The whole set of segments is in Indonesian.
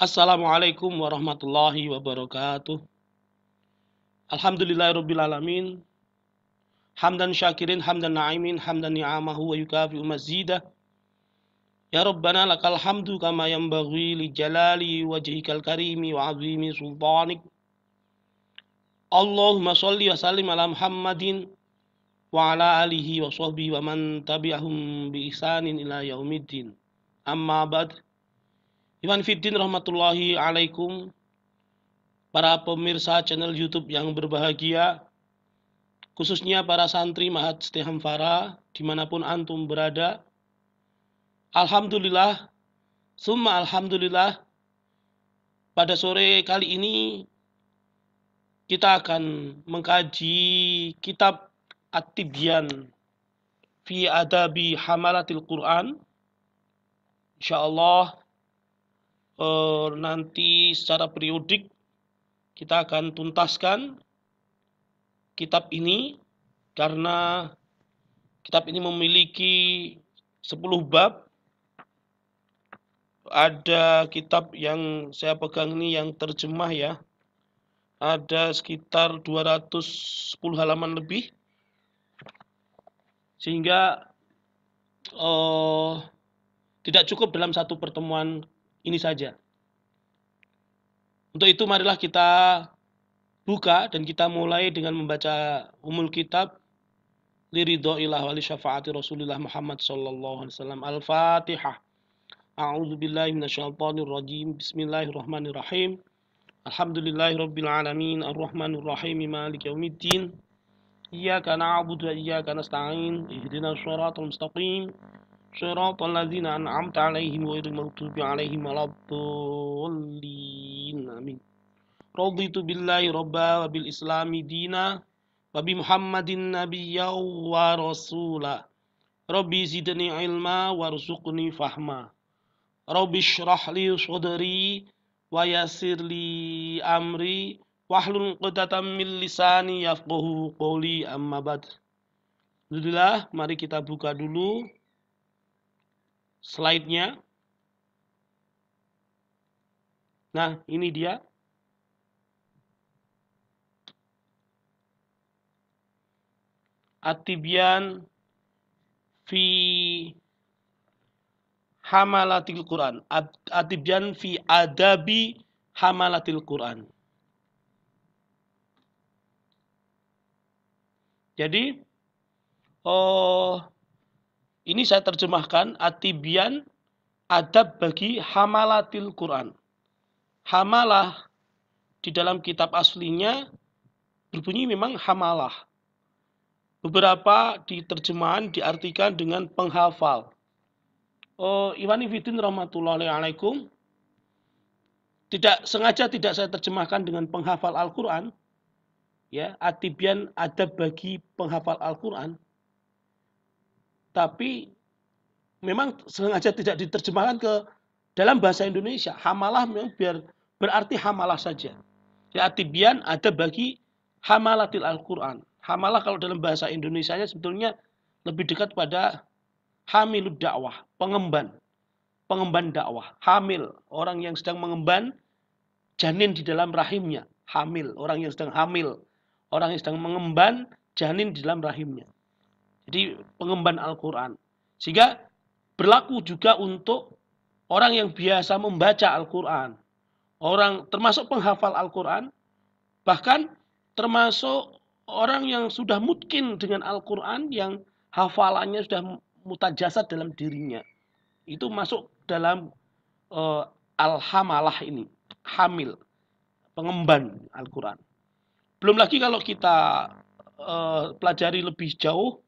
Assalamualaikum warahmatullahi wabarakatuh. Alhamdulillahirabbil alamin. Hamdan syakirin, hamdan na'imin, hamdan ni'amahu wa yukafi'u mazidah. Ya Rabbana lakal hamdu kama yanbaghi li jalali wajhikal karimi wa 'azimi sultanik. Allahumma shalli wa sallim ala Muhammadin wa ala alihi wa sahbihi wa man tabi'ahum bi ihsanin ila yaumiddin. Amma ba'd. Iman fiddin rahmatullahi alaikum. Para pemirsa channel YouTube yang berbahagia, khususnya para santri Mahat Stehamfara, dimanapun antum berada. Alhamdulillah, summa alhamdulillah, pada sore kali ini kita akan mengkaji kitab At-Tibyan fi Adabi Hamalatil Quran. Insyaallah nanti secara periodik kita akan tuntaskan kitab ini karena kitab ini memiliki 10 bab. Ada kitab yang saya pegang ini yang terjemah ya. Ada sekitar 210 halaman lebih. Sehingga tidak cukup dalam satu pertemuan ini saja. Untuk itu marilah kita buka dan kita mulai dengan membaca umul kitab liridhoillah wali syafaati Rasulullah Muhammad sallallahu alaihi wasallam. Al-Fatihah. A'udzu billahi minasyaitonir rajim. Bismillahirrahmanirrahim. Alhamdulillahirabbil alamin arrahmanir rahim maliki yaumiddin. Iyyaka na'budu wa iyyaka nasta'in. Ihdinas shiratal mustaqim. Shiratal ladzina an'amta 'alaihim ghairil maghdubi 'alaihim waladdallin. Amin. Raditu billahi robba wa bil islami dina wa bi Muhammadin nabiyya wa rasula. Rabbi zidni ilma warzuqni fahma. Rabbi shrah li sadri wa yassir li amri wahlul 'uqdatam min lisani yafqahu qawli amma ba'd. Alhamdulillah, mari kita buka dulu slide-nya. Nah, ini dia. At-Tibyan fi Hamalatil Quran. At-Tibyan fi Adabi Hamalatil Quran. Jadi ini saya terjemahkan At-Tibyan adab bagi Hamalatil Quran. Hamalah di dalam kitab aslinya berbunyi memang hamalah. Beberapa di terjemahan diartikan dengan penghafal. Iwani Fidin rahmatullahi alaikum. Sengaja tidak saya terjemahkan dengan penghafal Al-Quran. Ya, At-Tibyan adab bagi penghafal Al-Quran. Tapi memang sengaja tidak diterjemahkan ke dalam bahasa Indonesia. Hamalah memang biar berarti hamalah saja. Ya, At-Tibyan adab bagi hamalatil Al-Quran. Hamalah kalau dalam bahasa Indonesianya sebetulnya lebih dekat pada hamilud dakwah, pengemban dakwah. Hamil, orang yang sedang mengemban janin di dalam rahimnya. Hamil, orang yang sedang hamil, orang yang sedang mengemban janin di dalam rahimnya. Jadi pengemban Al-Quran. Sehingga berlaku juga untuk orang yang biasa membaca Al-Quran. Orang termasuk penghafal Al-Quran, bahkan termasuk orang yang sudah mungkin dengan Al-Quran, yang hafalannya sudah mutajasad dalam dirinya. Itu masuk dalam al-hamalah ini. Hamil, pengemban Al-Quran. Belum lagi kalau kita pelajari lebih jauh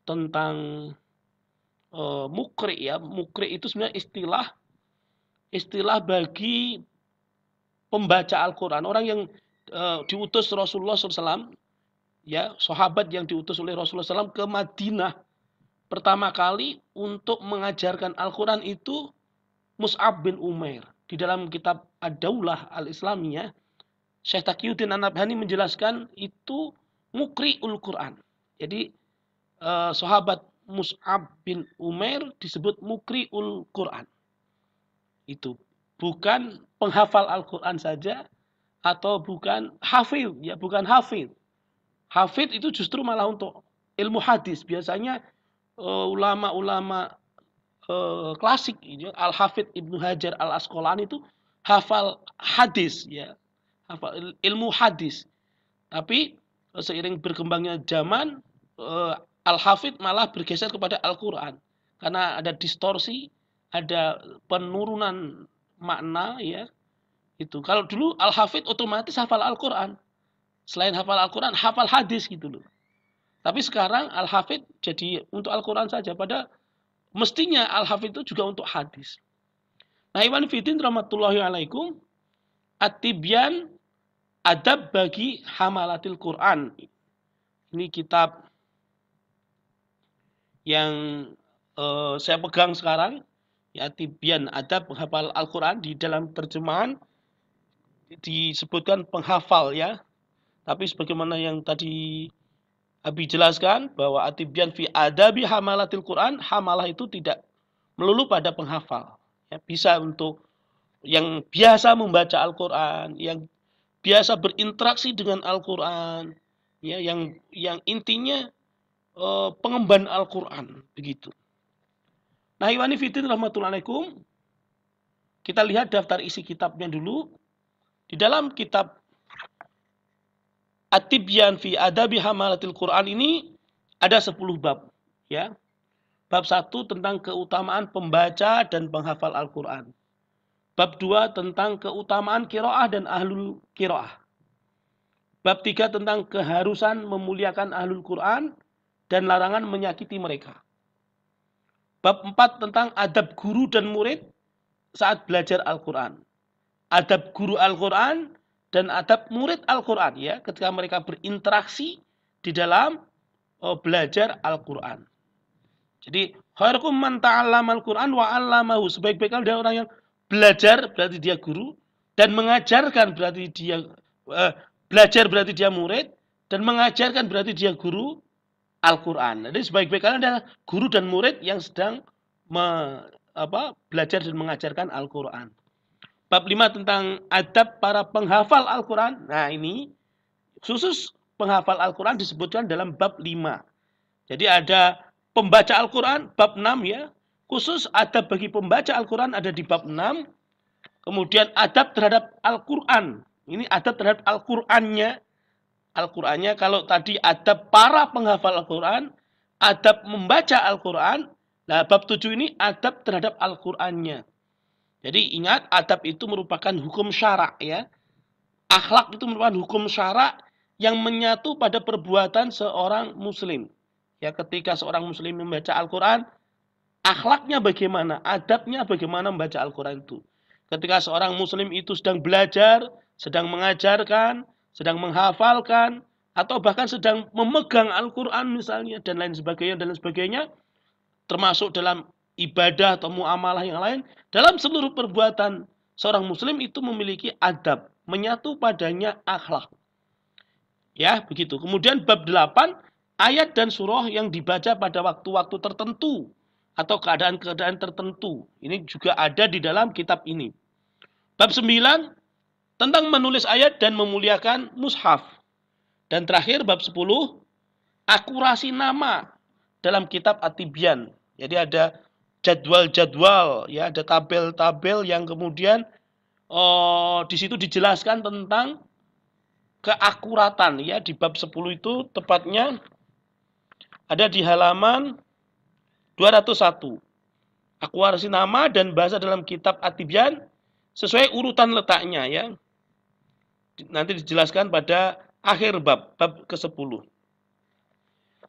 tentang mukri ya. Mukri itu sebenarnya istilah bagi pembaca Al-Quran. Orang yang diutus Rasulullah SAW, ya, sahabat yang diutus oleh Rasulullah SAW ke Madinah pertama kali untuk mengajarkan Al-Quran itu Mus'ab bin Umair. Di dalam kitab Ad-Daulah Al-Islamiyah, Syekh Taqiyuddin An-Nabhani menjelaskan itu mukri'ul Quran. Jadi sahabat Mus'ab bin Umair disebut mukri'ul Quran. Itu bukan penghafal Al-Quran saja atau bukan hafid, ya bukan hafid. Hafid itu justru malah untuk ilmu hadis. Biasanya ulama-ulama klasik, Al-Hafidh Ibnu Hajar Al-Asqalani itu hafal hadis, ya, hafal ilmu hadis. Tapi seiring berkembangnya zaman, Al-Hafidh malah bergeser kepada Al-Quran karena ada distorsi, ada penurunan makna, ya. Itu kalau dulu Al-Hafidh otomatis hafal Al-Quran, selain hafal Al-Quran hafal hadis gitu loh. Tapi sekarang Al-Hafidh jadi untuk Al-Quran saja, pada mestinya Al-Hafidh itu juga untuk hadis. Nah, iwan fiddin rahmatullahi alaikum, At-Tibyan adab bagi hamalatil Quran. Ini kitab yang saya pegang sekarang, ya, Tibyan adab penghafal Al-Quran. Di dalam terjemahan disebutkan penghafal, ya. Tapi sebagaimana yang tadi Abi jelaskan bahwa At-Tibyan fi adabi hamalatil Quran, hamalah itu tidak melulu pada penghafal. Ya, bisa untuk yang biasa membaca Al-Quran, yang biasa berinteraksi dengan Al-Quran, ya, yang intinya pengemban Al-Quran, begitu. Nah, iwani fiddin rahmatullahi alaikum, kita lihat daftar isi kitabnya dulu. Di dalam kitab At-Tibyan fi adabi hamalatil Quran ini ada 10 bab, ya. Bab 1 tentang keutamaan pembaca dan penghafal Al-Quran. Bab 2 tentang keutamaan qiraah dan ahlul qiraah. Bab 3 tentang keharusan memuliakan ahlul Quran dan larangan menyakiti mereka. Bab 4 tentang adab guru dan murid saat belajar Al-Quran. Adab guru Al-Quran dan adab murid Al-Quran, ya, ketika mereka berinteraksi di dalam belajar Al-Quran. Jadi khairukum man ta'allama Al-Quran wa 'allamahu. Sebaik-baik adalah orang yang belajar, berarti dia guru, dan mengajarkan, berarti dia belajar, berarti dia murid, dan mengajarkan, berarti dia guru Al-Quran. Jadi sebaik-baik adalah guru dan murid yang sedang belajar dan mengajarkan Al-Quran. Bab 5 tentang adab para penghafal Al-Quran. Nah, ini khusus penghafal Al-Quran disebutkan dalam bab 5. Jadi ada pembaca Al-Quran, bab 6, ya. Khusus adab bagi pembaca Al-Quran ada di bab 6. Kemudian adab terhadap Al-Quran. Ini adab terhadap Al-Qurannya. Al-Qurannya, kalau tadi adab para penghafal Al-Quran, adab membaca Al-Quran. Nah, bab 7 ini adab terhadap Al-Qurannya. Jadi ingat, adab itu merupakan hukum syarak, ya. Akhlak itu merupakan hukum syarak yang menyatu pada perbuatan seorang muslim. Ya, ketika seorang muslim membaca Al-Quran, akhlaknya bagaimana, adabnya bagaimana membaca Al-Quran itu. Ketika seorang muslim itu sedang belajar, sedang mengajarkan, sedang menghafalkan, atau bahkan sedang memegang Al-Quran misalnya, dan lain sebagainya, termasuk dalam ibadah atau muamalah yang lain, dalam seluruh perbuatan seorang muslim itu memiliki adab, menyatu padanya akhlak. Ya, begitu. Kemudian bab 8, ayat dan surah yang dibaca pada waktu-waktu tertentu atau keadaan-keadaan tertentu. Ini juga ada di dalam kitab ini. Bab 9 tentang menulis ayat dan memuliakan mushaf. Dan terakhir bab 10, akurasi nama dalam kitab At-Tibyan. Jadi ada jadwal-jadwal, ya, ada tabel-tabel yang kemudian di situ dijelaskan tentang keakuratan, ya. Di bab 10 itu tepatnya ada di halaman 201. Akurasi nama dan bahasa dalam kitab At-Tibyan sesuai urutan letaknya, ya. Nanti dijelaskan pada akhir bab ke-10.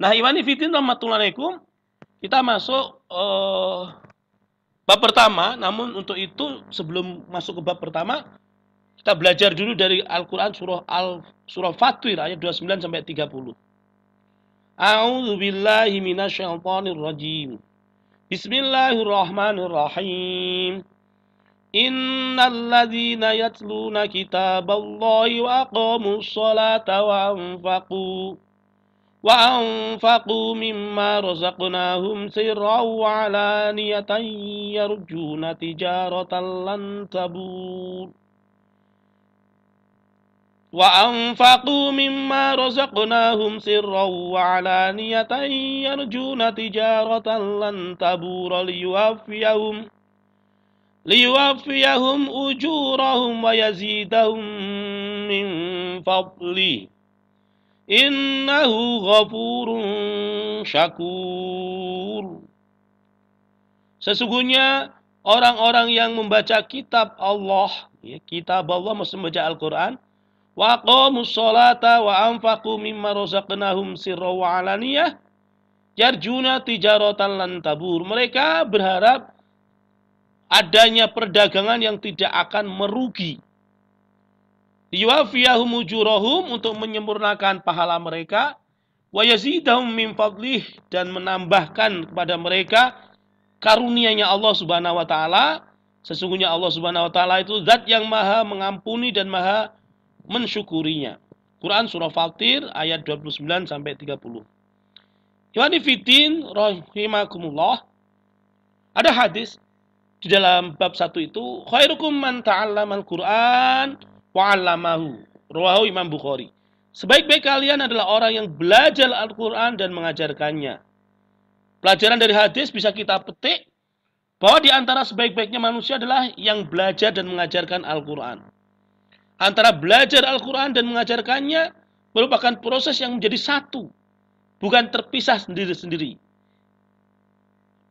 Nah, iwani fiddin rahmatullahi alaikum, kita masuk bab pertama. Namun untuk itu, sebelum masuk ke bab pertama, kita belajar dulu dari Al-Quran surah Fatir ayat 29 sampai 30. A'udzu billahi minasyaitonir rajim. Bismillahirrahmanirrahim. Innalladzina yatluna kitaballahi wa aqamus sholata wa anfaqu wa anfaqu mimma razaqnahum sirran wa alaniyatan yarjuna tijaratan lan tabur. Wa anfaqu mimma razaqnahum sirran wa alaniyatan yarjuna tijaratan lan tabur liyuwaffiyahum ujurahum wa yazidahum min fadli innahu ghafurun syakur. Sesungguhnya orang-orang yang membaca kitab Allah, kitab Allah maksud membaca Al-Quran, wa aqamus sholata wa anfaqu mimma razaqnahum sirran wa alaniyah yarjuna tijaratan lan tabur. Mereka berharap adanya perdagangan yang tidak akan merugi. Yuwafiyahum ujurahum, untuk menyempurnakan pahala mereka, wa yazidahum min fadlih, dan menambahkan kepada mereka karunia-Nya Allah Subhanahu wa taala. Sesungguhnya Allah Subhanahu wa taala itu zat yang maha mengampuni dan maha mensyukurinya. Quran surah Fatir ayat 29 sampai 30. Ikhwani fiddin rahimakumullah. Ada hadis di dalam bab 1 itu, khairukum man ta'allamal Qur'an wa 'allamahu. Rawahu Imam Bukhari. Sebaik-baik kalian adalah orang yang belajar Al-Qur'an dan mengajarkannya. Pelajaran dari hadis bisa kita petik bahwa di antara sebaik-baiknya manusia adalah yang belajar dan mengajarkan Al-Qur'an. Antara belajar Al-Quran dan mengajarkannya merupakan proses yang menjadi satu, bukan terpisah sendiri-sendiri.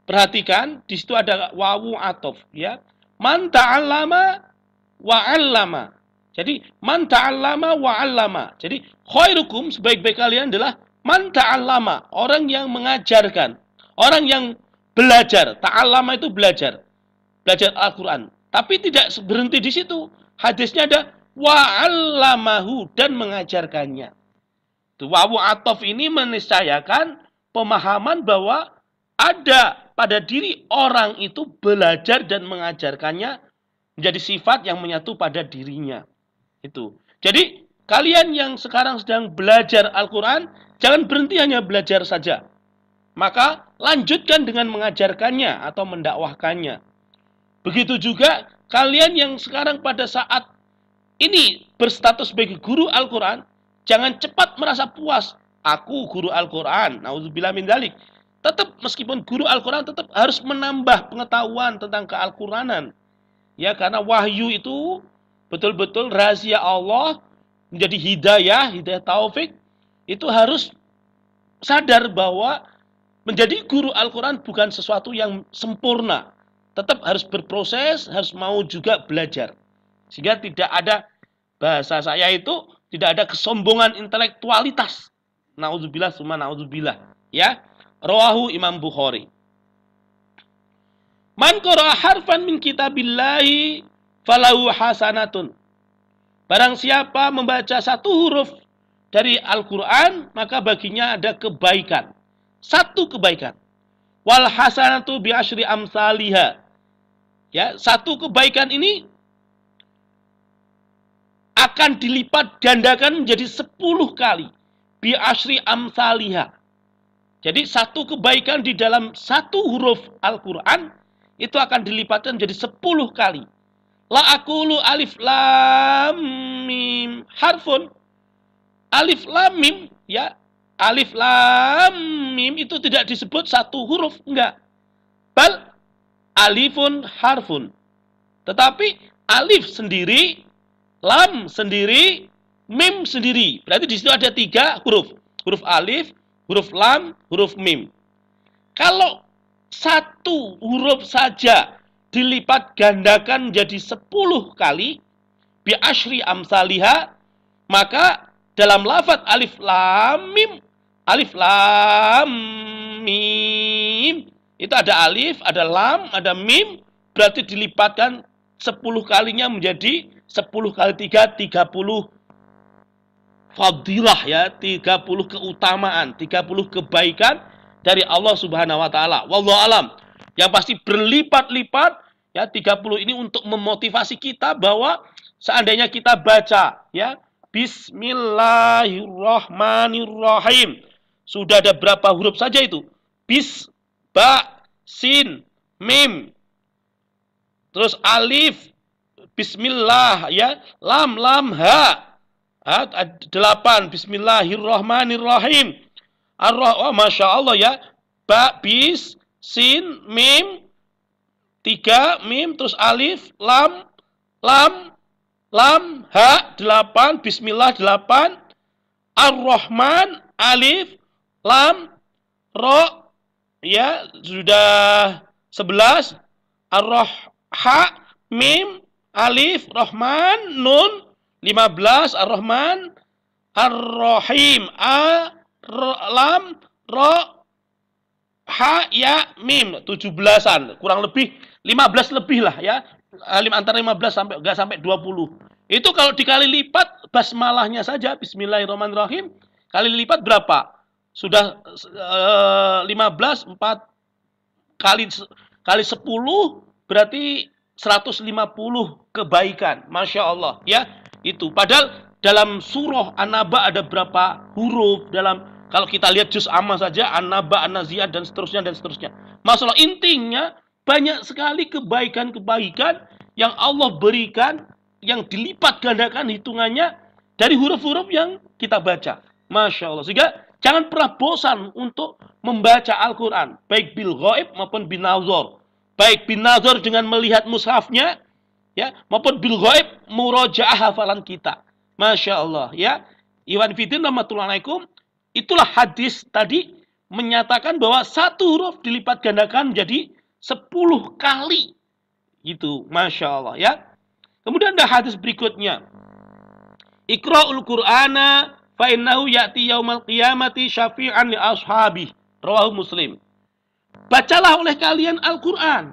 Perhatikan, di situ ada wawu atof, ya. Man ta'allama wa 'allama. Jadi man ta'allama wa 'allama. Jadi khairukum, sebaik-baik kalian adalah man ta'allama, orang yang mengajarkan, orang yang belajar. Ta'allama itu belajar Al-Quran. Tapi tidak berhenti di situ. Hadisnya ada wa'allamahu, dan mengajarkannya. Wawu atof ini meniscayakan pemahaman bahwa ada pada diri orang itu belajar dan mengajarkannya menjadi sifat yang menyatu pada dirinya. Itu. Jadi kalian yang sekarang sedang belajar Al-Quran, jangan berhenti hanya belajar saja. Maka lanjutkan dengan mengajarkannya atau mendakwahkannya. Begitu juga kalian yang sekarang pada saat ini berstatus sebagai guru Al-Quran, jangan cepat merasa puas. Aku guru Al-Quran, naudzubillah min dzalik. Tetap, meskipun guru Al-Quran, tetap harus menambah pengetahuan tentang ke-Al-Quranan. Ya, karena wahyu itu betul-betul rahasia Allah, menjadi hidayah taufik. Itu harus sadar bahwa menjadi guru Al-Quran bukan sesuatu yang sempurna. Tetap harus berproses, harus mau juga belajar. Sehingga tidak ada, bahasa saya itu, tidak ada kesombongan intelektualitas. Na'udzubillah summa na'udzubillah. Ya, rawahu Imam Bukhari. Man qara'a harfan min kitabillahi falahu hasanatun. Barang siapa membaca satu huruf dari Al-Quran, maka baginya ada kebaikan. Satu kebaikan. Wal hasanatu bi asyri amsalihha. Ya, satu kebaikan ini akan dilipat gandakan menjadi 10 kali. Bi asyri amsalihha. Jadi satu kebaikan di dalam satu huruf Al-Quran itu akan dilipatkan menjadi 10 kali. La aqulu alif lam mim harfun. Alif lam mim, ya. Alif lam mim itu tidak disebut satu huruf, enggak. Bal alifun harfun. Tetapi alif sendiri, lam sendiri, mim sendiri. Berarti di situ ada 3 huruf. Huruf alif, huruf lam, huruf mim. Kalau satu huruf saja dilipat gandakan menjadi 10 kali, bi asyri amsalihha, maka dalam lafaz alif lam mim, itu ada alif, ada lam, ada mim, berarti dilipatkan 10 kalinya menjadi 10 kali 3, 30 fadilah, ya, 30 keutamaan, 30 kebaikan dari Allah Subhanahu wa taala. Wallahu alam. Yang pasti berlipat-lipat, ya, 30 ini untuk memotivasi kita bahwa seandainya kita baca, ya, Bismillahirrahmanirrahim. Sudah ada berapa huruf saja itu? Bis, ba, sin, mim. Terus alif, bismillah, ya. Lam, ha. 8, bismillahirrahmanirrahim. Oh, Masya Allah ya. Ba, bis, sin, mim. 3, mim, terus alif, lam, ha, 8, bismillah, 8, ar-Rahman, alif, lam, ro, ya, sudah 11, ar-Roh-ha, mim, alif, Rahman, nun, 15, ar-Rahman, ar-Rahim, lam, ro, ha, ya, mim, 17-an, kurang lebih 15 lebih lah ya. Antara 15 sampai enggak sampai 20. Itu kalau dikali lipat basmalahnya saja bismillahirrahmanirrahim kali lipat berapa? Sudah 15 4 kali 10 berarti 150 kebaikan. Masya Allah ya. Itu padahal dalam surah An-Naba ada berapa huruf dalam kalau kita lihat juz amma saja An-Naba, An-Nazi'at dan seterusnya. Masalah intinya banyak sekali kebaikan-kebaikan yang Allah berikan, yang dilipat gandakan hitungannya dari huruf-huruf yang kita baca. Masya Allah. Sehingga jangan pernah bosan untuk membaca Al-Quran. Baik bil ghaib maupun bin nazar. Baik bin nazar dengan melihat mushafnya, ya, maupun bil ghaib murajaah hafalan kita. Masya Allah. Ya. Iwan Fidin rahmatullahi alaikum. Itulah hadis tadi menyatakan bahwa satu huruf dilipat gandakan menjadi 10 kali. Gitu, Masya Allah ya. Kemudian ada hadis berikutnya. Iqra'ul Qur'ana fa innahu ya'ti yaumal qiyamati syafi'an li ashabi. Rawahu Muslim. Bacalah oleh kalian Al-Qur'an.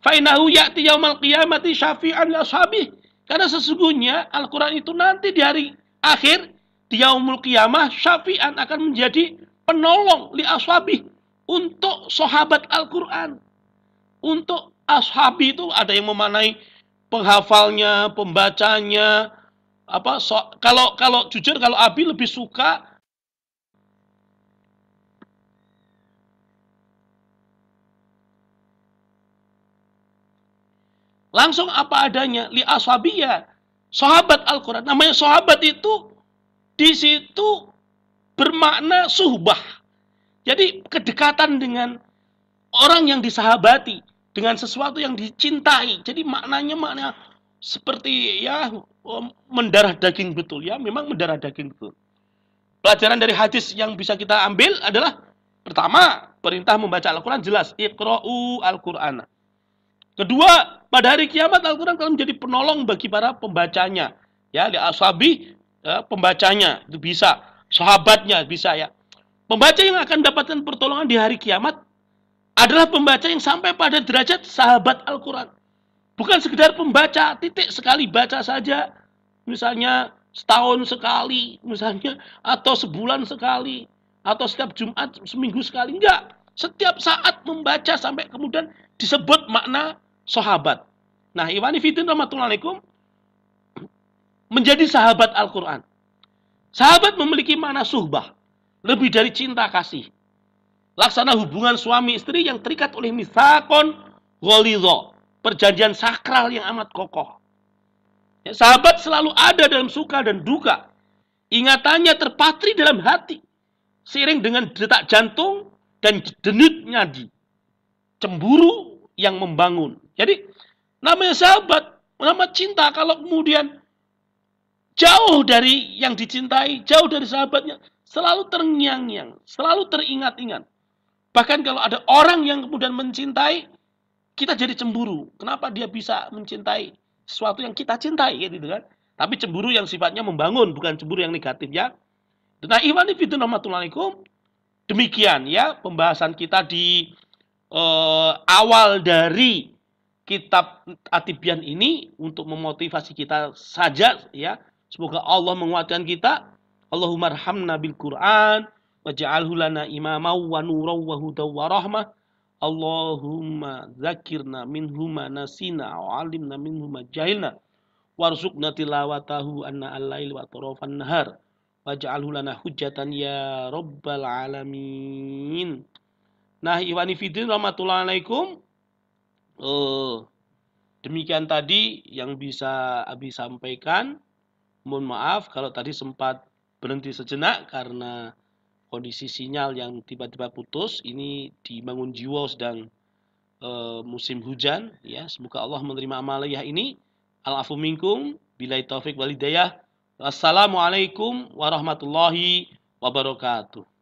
Fa innahu ya'ti yaumal qiyamati syafi'an li ashabi. Karena sesungguhnya Al-Qur'an itu nanti di hari akhir di yaumul qiyamah syafi'an akan menjadi penolong li ashabi untuk sahabat Al-Qur'an. Untuk ashabi itu ada yang memanai penghafalnya, pembacanya, kalau jujur kalau Abi lebih suka langsung apa adanya, li ashabiyya, sahabat Al-Qur'an. Namanya sahabat itu di situ bermakna suhbah. Jadi kedekatan dengan orang yang disahabati, dengan sesuatu yang dicintai. Jadi makna seperti ya mendarah daging betul ya, memang mendarah daging betul. Pelajaran dari hadis yang bisa kita ambil adalah pertama, perintah membaca Al-Qur'an jelas, iqra'u Al-Qur'ana. Kedua, pada hari kiamat Al-Qur'an akan menjadi penolong bagi para pembacanya. Ya, li ashabi, ya, pembacanya itu bisa, sahabatnya bisa ya. Pembaca yang akan dapatkan pertolongan di hari kiamat adalah pembaca yang sampai pada derajat sahabat Al-Quran. Bukan sekedar pembaca, titik sekali baca saja. Misalnya setahun sekali, misalnya. Atau sebulan sekali. Atau setiap Jumat, seminggu sekali. Enggak. Setiap saat membaca sampai kemudian disebut makna sahabat. Nah, Iwani Fidin rahmatullahi alaikum menjadi sahabat Al-Quran. Sahabat memiliki makna suhbah. Lebih dari cinta kasih. Laksana hubungan suami istri yang terikat oleh mitsaqon ghalidha, perjanjian sakral yang amat kokoh. Ya, sahabat selalu ada dalam suka dan duka. Ingatannya terpatri dalam hati, seiring dengan detak jantung dan denyut nadi. Cemburu yang membangun. Jadi, namanya sahabat, nama cinta kalau kemudian jauh dari yang dicintai, jauh dari sahabatnya, selalu terngiang-ngiang, selalu teringat-ingat. Bahkan kalau ada orang yang kemudian mencintai, kita jadi cemburu. Kenapa dia bisa mencintai sesuatu yang kita cintai, gitu kan? Tapi cemburu yang sifatnya membangun, bukan cemburu yang negatif ya. Nah, ikhwani fillah rahmatullahi alaikum. Demikian ya pembahasan kita di awal dari kitab At-Tibyan ini untuk memotivasi kita saja ya. Semoga Allah menguatkan kita. Allahumma arhamna bil Qur'an waj'alhu lana imama wa nuran wa hudaw wa rahmah. Allahumma dzakirna minhuma nasina wa 'allimna minhuma jahilna warzuqna tilawatahu anna al-lail wa tarafan nahar waj'alhu lana hujjatan ya rabbal alamin. Nah, ikhwani fillah rahmatullahi alaikum. Demikian tadi yang bisa Abi sampaikan. Mohon maaf kalau tadi sempat berhenti sejenak karena kondisi sinyal yang tiba-tiba putus. Ini di Mangunjiwo sedang musim hujan. Ya, semoga Allah menerima amaliyah ini. Al-afu minkum. Billahi taufik walhidayah. Wassalamualaikum warahmatullahi wabarakatuh.